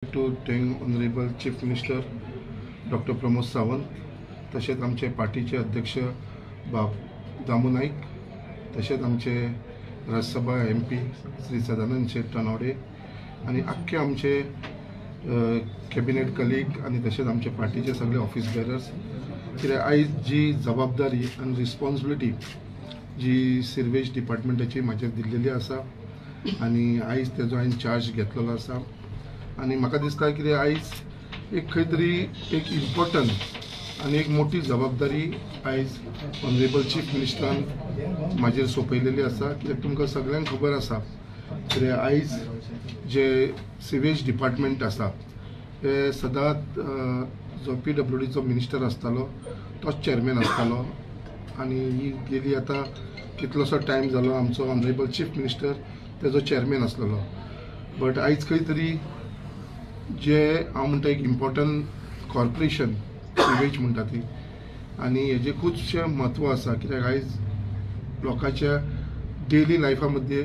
To thank honourable chief minister doctor Pramod Sawant, तसेच आमचे पार्टीचे अध्यक्ष बाब दामू नाईक, तसेच आमचे राज्यसभा MP श्री सदानंद शेठ तनवडे आणि अख्खे आमचे कॅबिनेट कलीग आणि तसेच आमचे पार्टीचे सगळे ऑफिस बेरर्स, कित्याक आयज जी जबाबदारी आणि रिस्पॉन्सिबिलिटी जी सिर्वेज डिपार्टमेंटाची म्हाजेर दिल्लेली आसा आणि आयज तेजो हांवें चार्ज घेतलेलो आसा आणि म्हाका दिसता की आयज एक खंय तरी एक इम्पॉर्टंट आणि एक मोठी जबाबदारी आयज ऑनरेबल चीफ मिनिस्टरान म्हाजेर सोपयलेली आसा। कित्याक तुमकां सगळ्यांक खबर आसा की आयज जे सिवेज डिपार्टमेंट आसा ते सदांच जो PWDचो मिनिस्टर आसतालो तोच चेअरमॅन आसतालो आणि ही गेली आतां कितलोसो टायम जालो आमचो ऑनरेबल चीफ मिनिस्टर तेजो चेअरमॅन आसलेलो। बट आयज खंय तरी जे हांव म्हणटा एक इम्पॉर्टंट कॉर्पोरेशन सिवेज म्हणटा ती आणि हेजे खुबशे म्हत्व आसा, कित्याक आयज लोकांच्या डेली लायफा मध्ये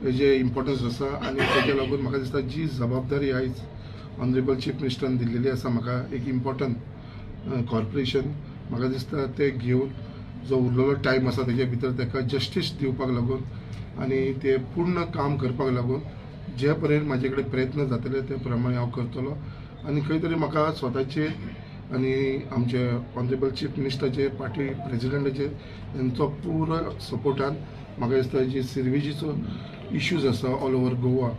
हेजे इम्पॉर्टन्स आसा आणि तेच्या लागून म्हाका दिसता जी जबाबदारी आयज ऑनरेबल चीफ मिनिस्टरान दिल्लेली आसा म्हाका एक इम्पॉर्टंट कॉर्पोरेशन, म्हाका दिसता ते घेवन जो उरलेलो टायम आसा तेजे भितर ताका जस्टीस दिवपाक लागून आणि ते पूर्ण काम करपाक लागून जे पर्यंत म्हाजे कडेन प्रयत्न जातले ते प्रमाणे हांव करतलो आणि खंय तरी म्हाका स्वताचे आणि आमचे ऑनरेबल चीफ मिनिस्टराचे पार्टी प्रेसिडेंटाचे यांचो पुरो सपोर्टान म्हाका दिसता जी सिर्वेजीचो इश्यूज आसा ऑल ओवर गोवा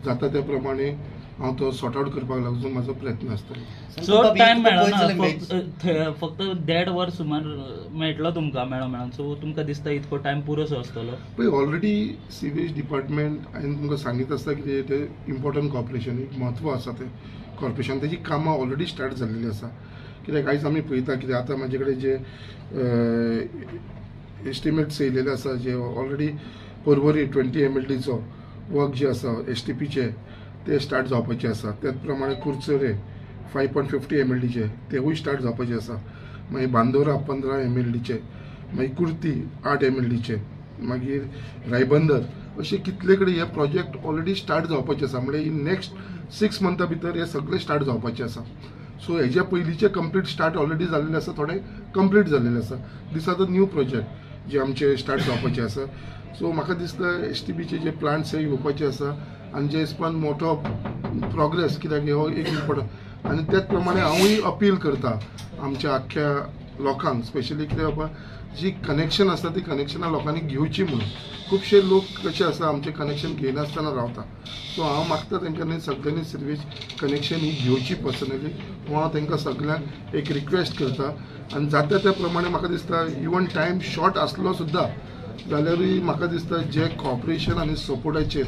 जाता त्या प्रमाणे हांव तो सॉर्ट आउट करपाक लागून म्हाजो प्रयत्न आसतलो। सो टायम मेळना, फक्त 1.5 वर सुमार मेळटलो तुमकां मेळोन, सो तुमकां दिसता इतको टायम पुरोसो आसतलो? पळय ऑलरेडी सिवेज डिपार्टमेंट हांवें तुमकां सांगीत आसता की ते इम्पॉर्टंट कॉर्पोरेशन, एक म्हत्व आसा ते कॉर्पोरेशन, तेजी कामां ऑलरेडी स्टार्ट जाल्लेली आसा। कित्याक आयज आमी पळयता की आतां म्हाजे कडेन जे एस्टिमेट्स येयलेले आसा जे ऑलरेडी पर्वरी 20 MLDचो वर्क जे आसा STPचे ते स्टार्ट जावपाचे आसा, त्याच प्रमाणे कुर्चोरे 5.50 MLDचे तेवूय स्टार्ट जावपाचे आसा, मागीर बांदोरा 15 MLDचे, मागीर कुर्ती 8 MLDचे, मागीर रायबंदर अशे कितले कडेन हे प्रोजेक्ट ऑलरेडी स्टार्ट जावपाचे आसा। म्हणजे इन नेक्स्ट 6 मंथां भितर हे सगळे स्टार्ट जावपाचे आसा। सो हेजे पयलींचे कंप्लीट स्टार्ट ऑलरेडी जाल्लेले आसा, थोडे कंप्लीट जाल्लेले आसा। These are the new project जे आमचे स्टार्ट जावपाचे आसा। सो म्हाका दिसता STPचे जे प्लांट्स येवपाचे आसा आणि जे हिसपान मोठो प्रोग्रेस, कित्याक हो एक इम्पॉर्टंट आणि त्याच प्रमाणे हांवूय अपील करता आमच्या आख्ख्या लोकांक, स्पेशली कित्याक बाबा जी कनेक्शन आसता ती कनेक्शनां लोकांनी घेवची म्हणून। खुबशे लोक कशे आसा आमचे कनेक्शन घेयनासतना रावता, सो हांव मागता तेंच्यांनी सगळ्यांनी सिर्वेज कनेक्शन ही घेवची पर्सनली, हांव तेंकां सगळ्यांक एक रिक्वेस्ट करता आणि जाता त्या प्रमाणे म्हाका दिसता इवन टायम शॉर्ट आसलो सुद्दां जाल्यारूय म्हाका दिसता जे कॉर्पोरेशन आणि सपोर्टाचेर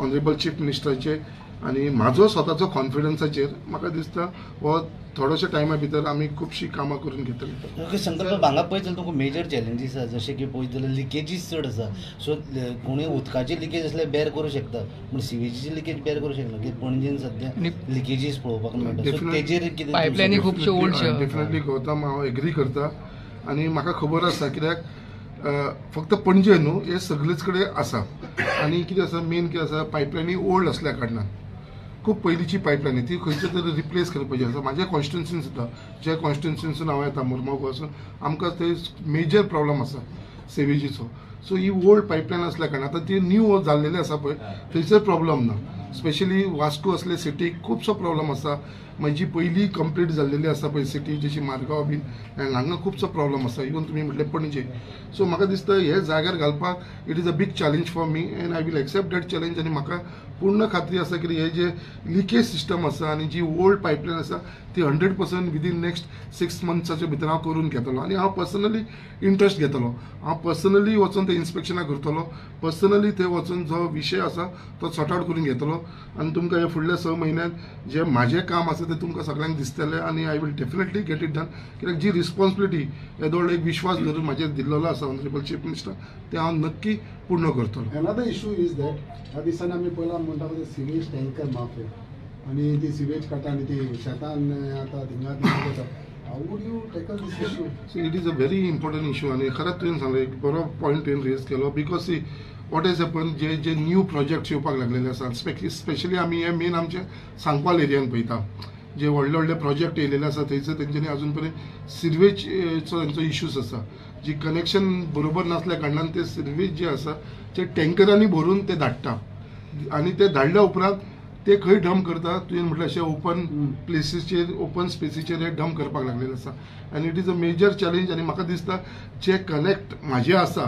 ऑनरेबल चीफ मिनिस्टराचे आणि म्हाजो स्वताचो कॉन्फिडन्साचेर म्हाका दिसता हो थोड्याशा टायमा भितर आमी खुबशीं कामां करून घेतली। ओके शंकर, हांगा पळयत जाल्यार तुमकां मेजर चॅलेंजीस आसा, जशें की पळयत जाल्यार लिकेजीस चड आसा। सो कोणूय उदकाची लिकेज आसल्यार बेर करूं शकता, पूण सिवेजीची लिकेज बेर करूं शकना, कित्याक पणजेन सद्या लिकेजीस पळोवपाक मेळटा। सो तेजेर कितें पायपलायनी खूबशे ओल्डशे डेफिनेटली गौतम हांव एग्री करता आणि म्हाका खबर आसा कित्याक फक्त पणजे न्हू हे सगळेच कडेन आसा आणि कितें आसा मेन कितें आसा पायपलायनी ओल्ड असल्या कारणान खूब पयलींची पायपलायन ती खंयचे तरी रिप्लेस करपाची आसा। म्हाज्या कॉन्स्टिट्युन्सीन सुद्दां जे कॉन्स्टिट्युन्सीसून हांव येता मुरमाव पासून आमकां थंय मेजर प्रॉब्लम आसा सेवेजीचो। सो ही ओल्ड पायपलायन असल्या कारणान आतां ती न्यू जाल्लेली आसा पळय थंयसर प्रॉब्लम ना, स्पेशली वास्को असले सिटीक खुबसो प्रॉब्लम आसा। जी पयली कंप्लीट जाल्लेली आसा पळय सिटी जशी मारगांव बीन हांगा खुबसो प्रॉब्लम आसा, इवन तुमी म्हटलें पणजे। सो म्हाका दिसता हे जाग्यार घालपाक it is a big challenge for me and I will accept that challenge आणि म्हाका पूर्ण खात्री आसा की हे जे लिकेज सिस्टम आसा आणि जी ओल्ड पायपलायन आसा ती 100% विदीन नेक्स्ट 6 मंथ्साच्या भितर हांव करून घेतलो आणि हांव पर्सनली इंट्रस्ट घेतलो, हांव पर्सनली वचून ते इन्स्पेक्शनाक करतलो, पर्सनली थंय वचून जो विशय आसा तो सॉर्ट आउट करून घेतलो आणि तुमकां हे फुडल्या 6 म्हयन्यात जे म्हाजें काम आसा ते तुमकां सगळ्यांक दिसतलें आणि I will definitely get it done. कित्याक जी रिस्पॉन्सिबिलिटी येदोळ एक विश्वास धरून म्हाजेर दिल्लो आसा ऑनरेबल चीफ मिनिस्टर ते हांव नक्की पूर्ण करतलो। अनदर इशू इज दॅट ह्या दिसांनी आमी पळयलां म्हणटा ते सिवेज टँकर माफिया आणि ती सिवेज काडटा आणि ती शेतान आतां थिंगा जाता। How would you tackle this issue? So it is a very important issue आणि खरंच तुवें सांगलें एक बरो पॉयंट तुवें रेज केलो, because see what is happen जे न्यू प्रोजेक्ट्स येवपाक लागलेले आसा स्पेशली आमी हे मेन आमचे सांकवाल एरियान पळयता जे व्हडले व्हडले प्रोजेक्ट येयलेले आसा थंयसर तेंच्यांनी अजून पर्यंत सिर्वेजचो तेंचो इश्यूज आसा जी कनेक्शन बरोबर नासल्या कारणान ते सिर्वेज जे आसा ते टँकरांनी भरून ते धाडटा आनी ते धाडल्या उपरांत ते खंय डंप करता तुवें म्हटलें अशें ओपन प्लेसीसचेर ओपन स्पेसीचेर हे डंप करपाक लागलेले आसा आनी it is a major challenge आनी म्हाका दिसता जे कनेक्ट म्हाजे आसा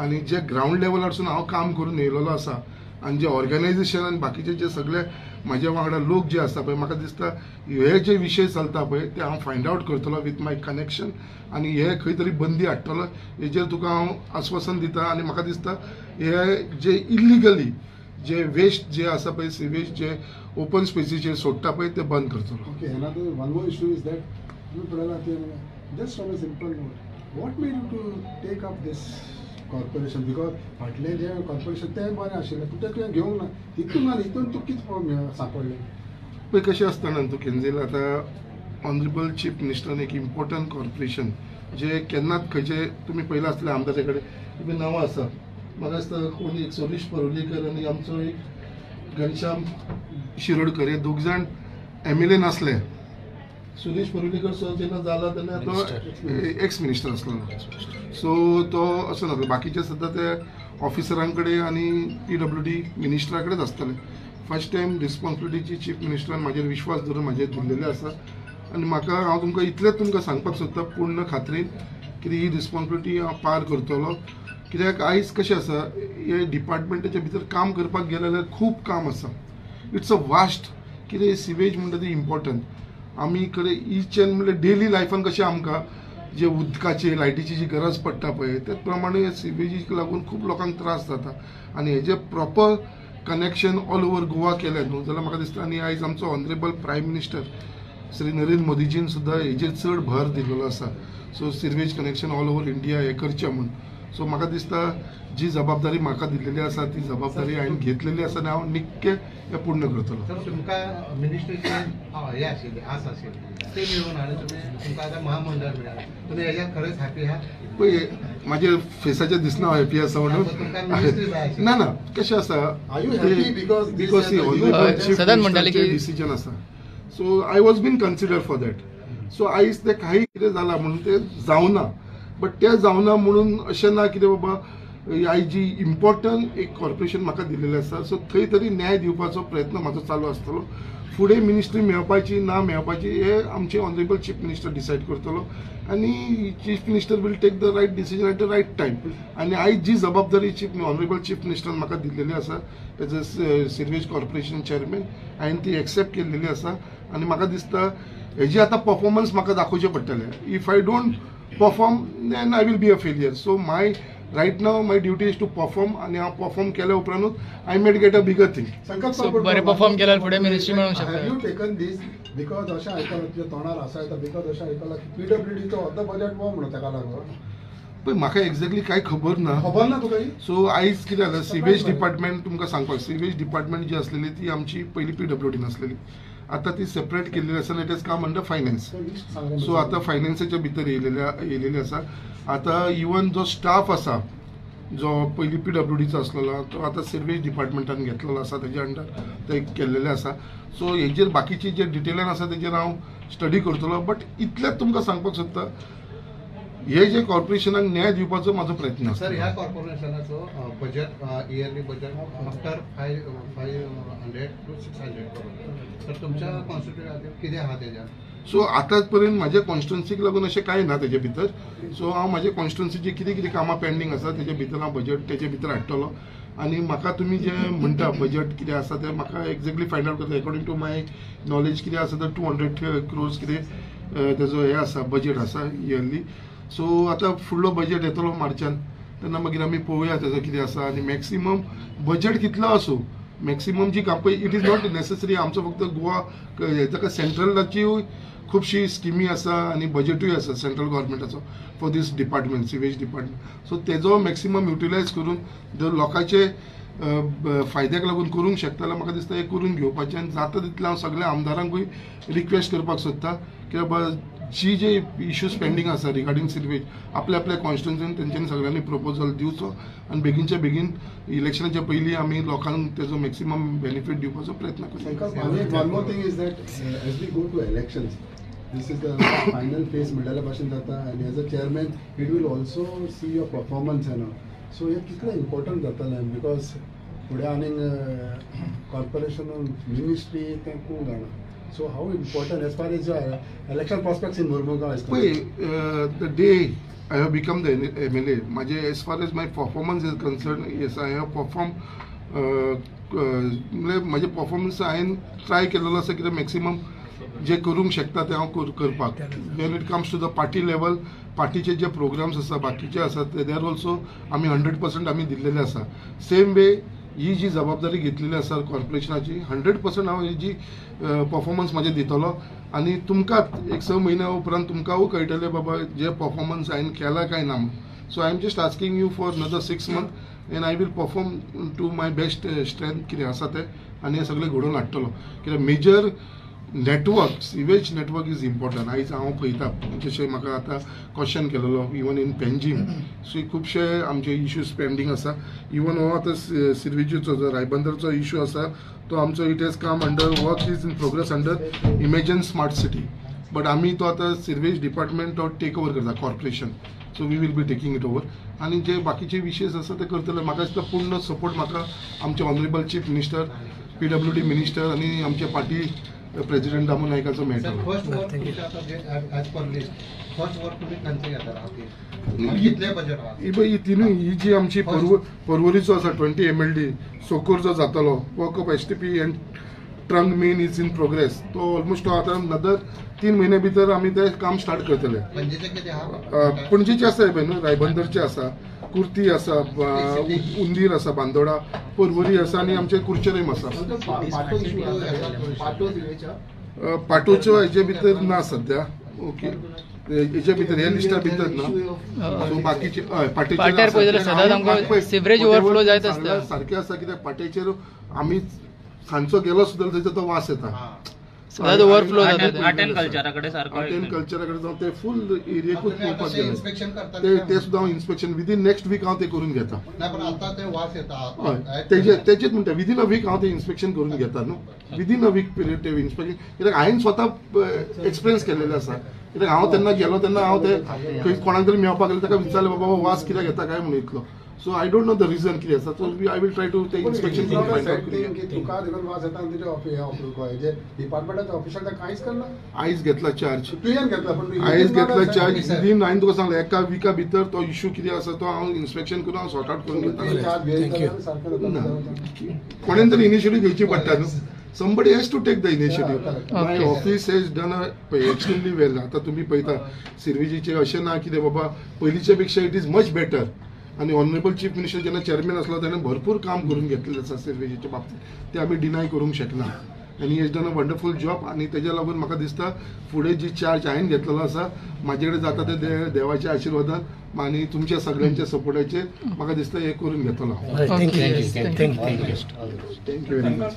आनी जे ग्रावंड लेवलारसून हांव काम करून येयलेलो आसा आनी जे ऑर्गनायझेशन आनी बाकीचे जे सगळे म्हाज्या वांगडा लोक जे आसा पळय म्हाका दिसता हे जे विशय चलता पळय ते हांव फायंड आवट करतलो विथ माय कनेक्शन आनी हे खंय तरी बंदी हाडटलो हेजेर तुका हांव आश्वासन दिता आनी म्हाका दिसता हे जे इल्लिगली जे वेस्ट जे आसा पळय सिवेज जे ओपन स्पेसीचेर सोडटा पळय ते बंद करतलो. Okay, another one more issue is that you Prahlad, just on a simple note, what made you to take up this corporation? Because फाटले जे corporation ते बरें आशिल्ले पूण ते तुवें घेवंक ना हितून तूं कितें सांपडलें पळय कशें आसता न्हू तूं केन्ना आतां ऑनरेबल चीफ मिनिस्टरान एक इम्पॉर्टंट कॉर्पोरेशन जे केन्नाच खंयचे तुमी पयला आसतले आमदारा कडेन तुमी नांवां आसा म्हाका दिसता कोण एक सुरेश परोलीकर आनी आमचो एक घनश्याम शिरोडकर हे दोग जाण MLA नासले सुरेश परोलीकर सो जेन्ना जाला तेन्ना तो एक्स मिनिस्टर आसलो सो तो असो नासलो बाकीचे सुद्दां ते ऑफिसरां कडेन आनी PWD मिनिस्टरा कडेच आसताले फर्स्ट टायम रिस्पॉन्सिबिलिटीची चीफ मिनिस्टरान म्हाजेर विश्वास धरून म्हाजेर दिल्लेले आसा आनी म्हाका हांव तुमकां इतलेंच तुमकां सांगपाक सोदता पूर्ण खात्रीन कितें ही रिस्पॉन्सिबिलिटी हांव पार करतलो कित्याक आयज कशें आसा हे डिपार्टमेंटाच्या भितर काम करपाक गेले जाल्यार खूब काम आसा इट्स अ वास्ट कितें सिवेज म्हणटा ती इम्पॉर्टंट आमी कडेन ईच एंड म्हणल्यार डेली लायफान कशें आमकां जे उदकाची लायटीची जी गरज पडटा पळय ते प्रमाणे सिवेजीक लागून खूब लोकांक त्रास जाता आनी हेजे proper connection all over Goa केलें न्हू जाल्यार म्हाका दिसता आनी आयज आमचो honourable prime minister Shri Narendra मोदीजीन सुद्दां हेजेर चड भर दिल्लो आसा so sewerage connection all over India हे करचें म्हूण सो म्हाका दिसता जी जबाबदारी म्हाका दिल्लेली आसा ती जबाबदारी हांवें घेतलेली आसा आनी हांव निक्के हे पूर्ण करतलो. सर तुमकां मिनिस्ट्रीची हे आशिल्ली आस आशिल्ली ते मेळून आनी तुमकां आतां महामंडळ मेळ्ळां तुमी हेज्या खरेंच हॅपी आहात पळय म्हाजे फेसाचेर दिसना हांव हॅपी आसा म्हणून ना ना कशें आसा बिकॉज सदांच म्हणटाले की डिसिजन आसा so I was been consider for that so आयज ते काही कितें जाला म्हणून ते जावना बट ते जावना म्हणून अशें ना कितें बाबा आयज जी इम्पॉर्टंट एक कॉर्पोरेशन म्हाका दिल्लेलें आसा सो थंय तरी न्याय दिवपाचो प्रयत्न म्हाजो चालू आसतलो फुडें मिनिस्ट्री मेळपाची ना मेळपाची हे आमचे ऑनरेबल चीफ मिनिस्टर डिसायड करतलो आनी chief minister will take the right decision at the right time आनी आयज जी जबाबदारी ऑनरेबल चीफ मिनिस्टरान म्हाका दिल्लेली आसा एज अ सिर्वेज कॉर्पोरेशन चेअरमॅन हांवें ती एक्सेप्ट केल्लेली आसा आनी म्हाका दिसता हेजी आतां परफॉर्मन्स म्हाका दाखोवचें पडटलें if I don't perform then I will be a failure so my right now my duty is to perform आनी हांव परफॉर्म केल्या उपरांतूच I might get a bigger thing बरें परफॉर्म केल्यार फुडें मिनिस्ट्री मेळूंक शकता. Have you taken this because अशें आयकलां तुज्या तोंडार आसा येता बिकॉज अशें आयकलां की PWDचो अर्द बजेट वो म्हणून ताका लागून पळय म्हाका एक्झॅक्टली कांय खबर ना तुका सो आयज कितें जालें सिवेज डिपार्टमेंट तुमकां सांगपाक सिवेज डिपार्टमेंट जी आसलेली ती आमची पयली PWD नासलेली आतां ती सेपरेट केल्ली आसा it is come under finance so आतां फायनान्साच्या भितर येयलेली आसा आतां इवन जो स्टाफ आसा जो पयली PWDचो आसलेलो तो आतां सिर्वेज डिपार्टमेंटान घेतलेलो आसा तेजे अंडर ते केल्लेले आसा सो हेजेर बाकीची जे डिटेलान आसा तेजेर हांव स्टडी करतलो बट इतलेंच तुमकां सांगपाक सोदता हे जे कॉर्पोरेशनाक न्याय दिवपाचो म्हाजो प्रयत्न आसा. सर ह्या कॉर्पोरेशनाचो budget yearly budget after 500 to 600 crore तर तुमच्या कॉन्स्टिट्युएंसीत कितें आहा तेज्या सो आतांच पर्यंत म्हाज्या कॉन्स्टिट्युएन्सीक लागून अशें कांय ना तेजे भितर सो हांव म्हाज्या कॉन्स्टिट्युएन्सीची कितें कितें कामां पेंडींग आसा तेजे भितर हांव बजेट तेजे भितर हाडटलो आनी म्हाका तुमी जे म्हणटा बजेट कितें आसा तें म्हाका एक्झॅक्टली फायंड आवट करता अकॉर्डिंग टू माय नॉलेज कितें आसा तर 200 crores कितें तेजो हे आसा बजेट आसा इयरली सो आतां फुडलो बजेट येतलो मार्चान तेन्ना मागीर आमी पळोवया तेजो कितें आसा आनी मॅक्सिमम बजेट कितलो आसूं मॅक्सिमम जी काम पळय इट इज नॉट नेसेसरी आमचो फक्त गोवा ताका सेंट्रलाची खुबशी स्किमी आसा आनी बजेटूय आसा सेंट्रल गव्हर्मेंटाचो for this department sewage department so तेजो मॅक्सिमम युटिलायज करून जर लोकांचे फायद्याक लागून करूंक शकता जाल्यार म्हाका दिसता हे करून घेवपाचें आनी जाता तितलें हांव सगळ्या आमदारांकूय रिक्वेस्ट करपाक सोदता की बाबा जे इश्यूज पेंडींग आसा रिगार्डींग सिर्वेज आपल्या कॉन्स्टिट्युन्सीन तेंच्यांनी सगळ्यांनी प्रपोजल दिवचो आनी बेगीनच्या बेगीन इलेक्शनाच्या पयलीं आमी लोकांक तेजो मॅक्सिमम बेनिफीट दिवपाचो प्रयत्न करता. One more thing is that as we go to elections, this is the final phase मिडाला भाशेन जाता and as a chairman it will also see your performance and all. So हे कितलें important जातालें because फुडें आनीक कॉर्पोरेशन मिनिस्ट्री तें खूब जाणा. So how important as far as your election prospects in Mormugao is concerned? The day I have become the MLA, as far as my performance is concerned, yes, I have performed. माझे performance हांवें try केलेलो आसा कितें maximum जे करूंक शकता ते हांव करपाक. When it comes to the party level पार्टीचे जे प्रोग्राम्स आसा बाकीचे आसा ते आर ऑल्सो आमी 100% आमी दिल्लेले आसा. सेम वे ही जी जबाबदारी घेतलेली आसा कॉर्पोरेशनाची 100% हांव ही जी परफॉर्मन्स म्हाजे दितलो आनी तुमकांच एक 6 म्हयन्या उपरांत तुमकांय कळटलें बाबा जे परफॉर्मन्स हांवें केला काय ना. So I am just asking you for another 6 months and I will perform to my best strength कितें आसा तें आनी हें सगळें घडोवन हाडटलो. कित्याक major network sewage network is important. आयज हांव पळयता जशें म्हाका आतां क्वेश्चन केलेलो इवन इन पेंजीम सो खुबशे आमचे इश्यूज पेंडींग आसा. इवन हो आतां सिर्वेजीचो जो रायबंदरचो इश्यू आसा तो आमचो it has come under work is in progress under imagine smart city but आमी तो आतां सिर्वेज डिपार्टमेंट तो टेक ओवर करता corporation. So we will be taking it over आनी जे बाकीचे विशयज आसा ते करतले. म्हाका दिसता पूर्ण सपोर्ट म्हाका आमचे honourable chief minister PWD minister आनी आमचे पार्टी प्रेसिडेंट दामू नायकाचो मेळटलो. फर्स्ट वर्क तुमच्या आता जे as per list first work तुम्ही खंयचे घेता कितले बजेट आहा ही तिनूय ही जी आमची पर्वरीचो आसा 20 MLD सोकोर जो जातलो work of STP end trunk main is in progress तो ऑलमोस्ट आतां नदर 3 महिने भितर आमी ते काम स्टार्ट करतले. पणजेचे किती आहा पणजेचे आसा न्हू रायबंदरचे आसा कुर्ती आसा उंदीर आसा बांदोडा पर्वरी आसा आनी आमचे कुर्चेरेम आसा. पाटोच्यो हेजे भितर ना सध्या. ओके हेजे भितर हे लिस्टा भितर ना. सो बाकीचे पाट्यार पळय जाल्यार सदांच आमकां सिवरेज ओवरफ्लो जायत आसता. सारकें आसा कित्याक पाट्याचेर आमी सांजचो गेलो सुद्दां थंयचो तो वास येता. सदांच ओवरफ्लो जाता. आर्ट एंड कल्चराकडे सारको आर्ट एंड कल्चराकडे जावन ते फूल एरियेकूच पळोवपाक गेले. इन्स्पेक्शन करता ते सुद्दां हांव इन्स्पेक्शन विदीन नेक्स्ट वीक हांव ते करून घेता. नाही पण आता ते वास येता तेजेच म्हणटा विदीन अ वीक हांव ते इन्स्पेक्शन करून घेता न्हू विदीन अ वीक पिरियड ते इन्स्पेक्शन. कित्याक हांवें स्वता एक्सपिरियन्स केलेले आसा. कित्याक हांव तेन्ना गेलो तेन्ना हांव ते खंय कोणाक तरी मेळपाक गेलो ताका विचारलें बाबा वास कित्याक येता काय म्हणून इतलो. So I don't know the reason कितें आसा. So I will try to ते इन्स्पेक्शन करून फायंड आउट. तुका देखून वास येता आनी तुजे डिपार्टमेंटाचे ऑफिसर कांयच करना. आयज घेतला चार्ज. तुवें घेतला पण आयज घेतला चार्ज विदीन हांवें तुका सांगलें एका विका भितर तो इश्यू कितें आसा तो हांव इन्स्पेक्शन करून हांव सॉर्ट आउट करून घेता. कोणेन तरी इनिशिएटीव घेवची पडटा न्हू. somebody has to take the initiative. My office has done extremely well. आता तुम्ही पळयता सिर्वेजीचे अशें ना कितें बाबा पयलींच्या पेक्षा इट इज मच बेटर. आणि ऑनरेबल चीफ मिनिस्टर जेन्ना चेअरमॅन आसलो तेन्ना भरपूर काम करून घेतलेलें आसा सिर्वेजीच्या बाबतींत ते आमी डिनाय करूंक शकना. आनी has done a wonderful job आनी तेज्या लागून म्हाका दिसता फुडें जी चार्ज हांवें घेतलेलो आसा म्हाजे कडेन जाता ते देवाच्या आशिर्वादान आनी तुमच्या सगळ्यांच्या सपोर्टाचेर म्हाका दिसता हे करून घेतलो. Thank you thank you very much.